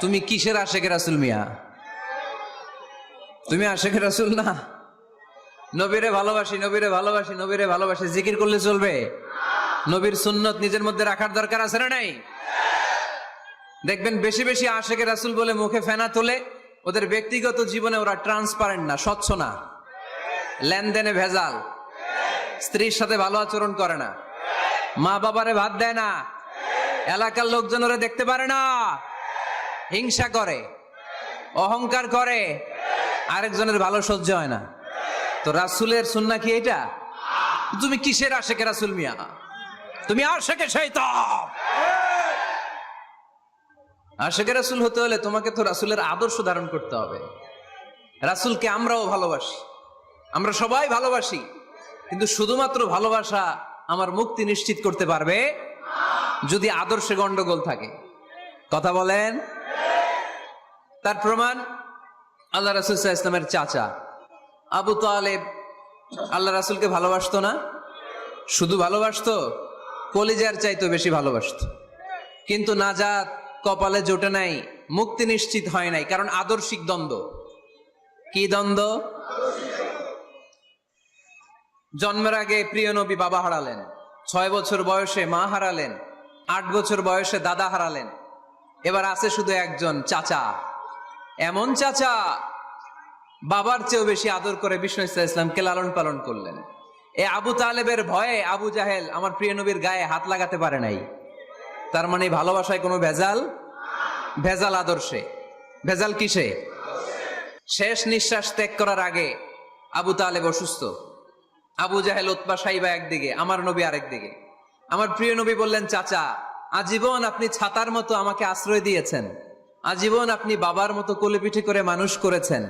তুমি কিসের আশেকে রাসূল মিয়া? তুমি আশেকে রাসূল না? নবীরে ভালোবাসি, নবীরে ভালোবাসি, নবীরে ভালোবাসি জিকির করলে চলবে? নবীর সুন্নত নিজের মধ্যে রাখার দরকার আছে না নাই? দেখবেন বেশি বেশি আশেকে রাসূল বলে মুখে ফেনা তোলে, ওদের ব্যক্তিগত জীবনে ওরা ট্রান্সপারেন্ট না, স্বচ্ছ না, লেনদেনে ভেজাল, স্ত্রীর সাথে ভালো আচরণ করে না, মা বাবারে ভাত দেয় না, এলাকার লোকজন ওরা দেখতে পারে না, হিংসা করে, অহংকার করে, আরেকজনের ভালো সহ্য হয় না। তো রাসূলের সুন্নাহ কি এটা? তুমি কিসের আশেকে রাসূল মিয়া? তুমি আশেকে শয়তান। আশেকে রাসূল হতে হলে তোমাকে তো রাসূলের আদর্শ ধারণ করতে হবে। রাসূলকে আমরাও ভালোবাসি, আমরা সবাই ভালোবাসি, কিন্তু শুধুমাত্র ভালোবাসা আমার মুক্তি নিশ্চিত করতে পারবে যদি আদর্শে গন্ডগোল থাকে। কথা বলেন। তার প্রমাণ আল্লাহ রাসূল সাল্লাল্লাহু আলাইহি ওয়াসাল্লামের চাচা আবু তালেব আল্লাহ রাসূলকে ভালোবাসতো না? শুধু ভালোবাসতো, কলিজার চাইতো বেশি ভালোবাসতো, কিন্তু নাজাত কপালে জোটে নাই, মুক্তি নিশ্চিত হয় নাই, কারণ আদর্শিক দ্বন্দ্ব। কি দ্বন্দ্ব? জন্মের আগে প্রিয় নবী বাবা হারালেন, 6 বছর বয়সে মা হারালেন, 8 বছর বয়সে দাদা হারালেন, এবার আছে শুধু একজন চাচা। এমন চাচা বাবার চেয়েও বেশি আদর করে বিষ্ণু ইসলামকে লালন পালন করলেন। এ আবু তালেবের ভয়ে আবু জাহেল আমার প্রিয় নবীর গায়ে হাত লাগাতে পারে নাই। তার মানে ভালোবাসায় কোনো ভেজাল? ভেজাল আদর্শে। ভেজাল কিসে? শেষ নিঃশ্বাস ত্যাগ করার আগে আবু তালেব অসুস্থ, আবু জাহেল উতবা সাইবা একদিকে, আমার নবী আরেক দিকে। আমার প্রিয় নবী বললেন, চাচা আজীবন আপনি ছাতার মতো আমাকে আশ্রয় দিয়েছেন, আজীবন আপনি বাবার মতো কোলে পিঠে করে মানুষ করেছেন,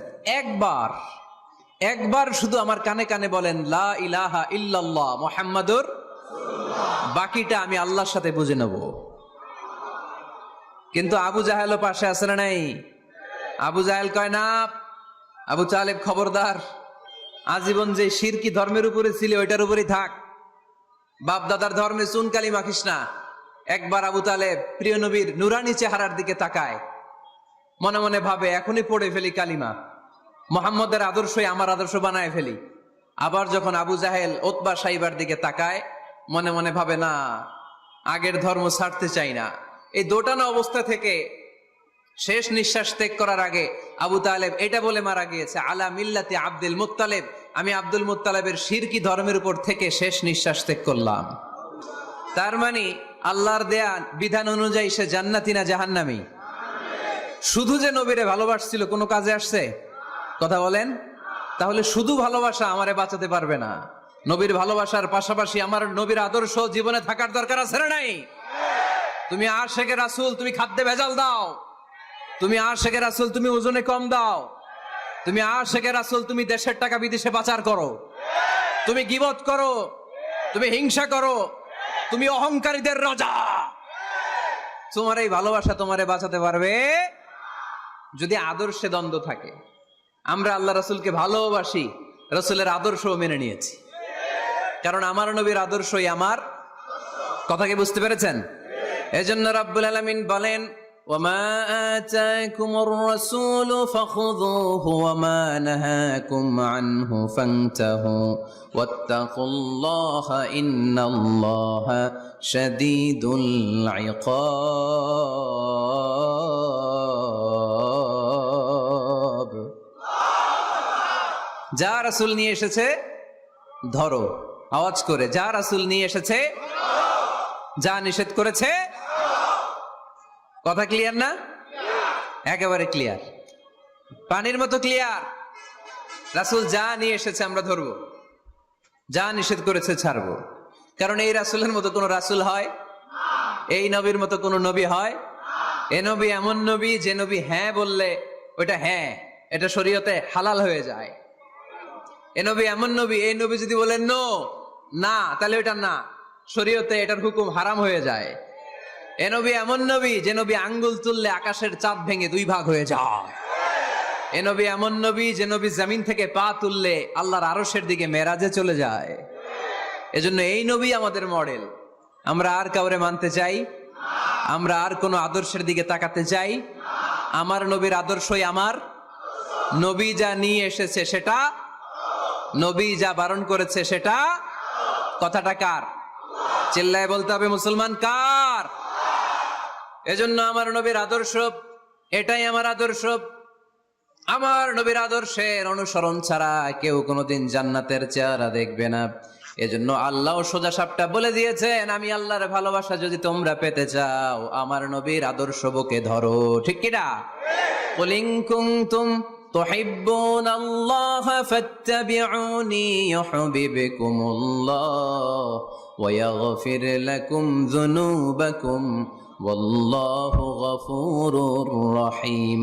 একবার শুধু আমার কানে কানে বলেন লা ইলাহা ইল্লাল্লাহ মুহাম্মাদুর রাসূলুল্লাহ, বাকিটা আমি আল্লাহর সাথে বুঝে নেব। কিন্তু আবু জাহেলও পাশে আছে না নাই? আবু জাহেল কয় না, আবু তালেব খবরদার, আজীবন যে শিরকি ধর্মের উপরে ছিল ওইটার উপরেই থাক, বাপ দাদার ধর্মে চুন কালি মাখিস না। একবার আবু তালেব প্রিয় নবীর নুরানি চেহারার দিকে তাকায়, মনে মনে ভাবে এখনই পড়ে ফেলি কালিমা, মুহাম্মদের আদর্শই আমার আদর্শ বানায় ফেলি। আবার যখন আবু জাহেল উতবা সাইবার দিকে তাকায়, মনে মনে ভাবে না, আগের ধর্ম ছাড়তে চাই না। এই দোটানা অবস্থা থেকে শেষ নিঃশ্বাস ত্যাগ করার আগে আবু তালেব এটা বলে মারা গিয়েছে, আলা মিল্লাতি আব্দুল মুত্তালিব, আমি আব্দুল মুত্তালিবের শিরকি ধর্মের উপর থেকে শেষ নিঃশ্বাস ত্যাগ করলাম। তার মানে আল্লাহর দেয়া বিধান অনুযায়ী সে জান্নাতি না জাহান্নামী? শুধু যে নবীরে ভালোবাসছিল কোনো কাজে আসছে? কথা বলেন। তাহলে শুধু ভালোবাসা আমারে বাঁচাতে পারবে না, নবীর ভালোবাসার পাশাপাশি আমার নবীর আদর্শ জীবনে থাকার দরকার আছে না নাই? তুমি আশেকে রাসূল, তুমি খাদ্যে ভেজাল দাও, তুমি আশেকে রাসূল, তুমি ওজনে কম দাও, তুমি আশেকে রাসূল, তুমি দেশের টাকা বিদেশে পাচার করো, তুমি গীবত করো, তুমি হিংসা করো, তুমি অহংকারীদের রাজা, তোমার এই ভালোবাসা তোমারে বাঁচাতে পারবে যদি আদর্শে দ্বন্দ্ব থাকে। আমরা আল্লাহ রাসূলকে ভালোবাসি, রাসূলের আদর্শও মেনে নিয়েছি, কারণ আমার নবীর আদর্শই আমার। কথাকে বুঝতে পেরেছেন? এজন্য রাব্বুল আলামিন বলেন, ওয়ামা আতাকুমুর রাসূলু ফাখুযুহু ওয়ামা নাহাকুম আনহু ফান্তাহু ওয়াত্তাকুল্লাহা ইন্নাল্লাহা শাদীদুল ইকাব। যা রাসূল নিয়ে এসেছে ধরো, আওয়াজ করে, যা রাসূল নিয়ে এসেছে, যা নিষেধ করেছে। কথা ক্লিয়ার না? একেবারে ক্লিয়ার, পানির মতো ক্লিয়ার। রাসূল যা নিয়ে এসেছে আমরা ধরবো, যা নিষেধ করেছে ছাড়বো, কারণ এই রাসূলের মতো কোন রাসূল হয়? এই নবীর মতো কোন নবী হয়? এ নবী এমন নবী যে নবী হ্যাঁ বললে ওইটা হ্যাঁ, এটা শরীয়তে হালাল হয়ে যায়। এ নবী এমন নবী, এই নবী যদি বলেন নো, না, তাহলে ওইটা না, শরীয়তে এটার হুকুম হারাম হয়ে যায়। এ নবী এমন নবী যে নবী আঙ্গুল তুললে আকাশের চাঁদ ভেঙে 2 ভাগ হয়ে যায়। এ নবী এমন নবী যে নবী জমিন থেকে পা তুললে আল্লাহর আরশের দিকে মেরাজে চলে যায়। এজন্য এই নবী আমাদের মডেল। আমরা আর কাউরে মানতে চাই? আমরা আর কোনো আদর্শের দিকে তাকাতে চাই? আমার নবীর আদর্শই আমার, নবী যা নিয়ে এসেছে সেটা, নবী যা বারণ করেছে সেটা। কথাটা কার? চিল্লায় বলতে হবে মুসলমান কার? এজন্য আমার নবীর আদর্শ, এটাই আমার আদর্শ। আমার নবীর আদর্শের অনুসরণ ছাড়া কেউ কোনোদিন জান্নাতের চেহারা দেখবে না। এজন্য আল্লাহ সোজা সাপটা বলে দিয়েছেন, আমি আল্লাহর ভালোবাসা যদি তোমরা পেতে চাও আমার নবীর আদর্শ বুকে ধরো। ঠিক কিনা? কুল ইন কুনতুম তুহিব্বুনাল্লাহ ফাত্তাবিউনি ইউহিব্বুকুমুল্লাহ ওয়া ইয়াগফির লাকুম যুনুবাকুম ওয়াল্লাহু গফুরুর রহিম।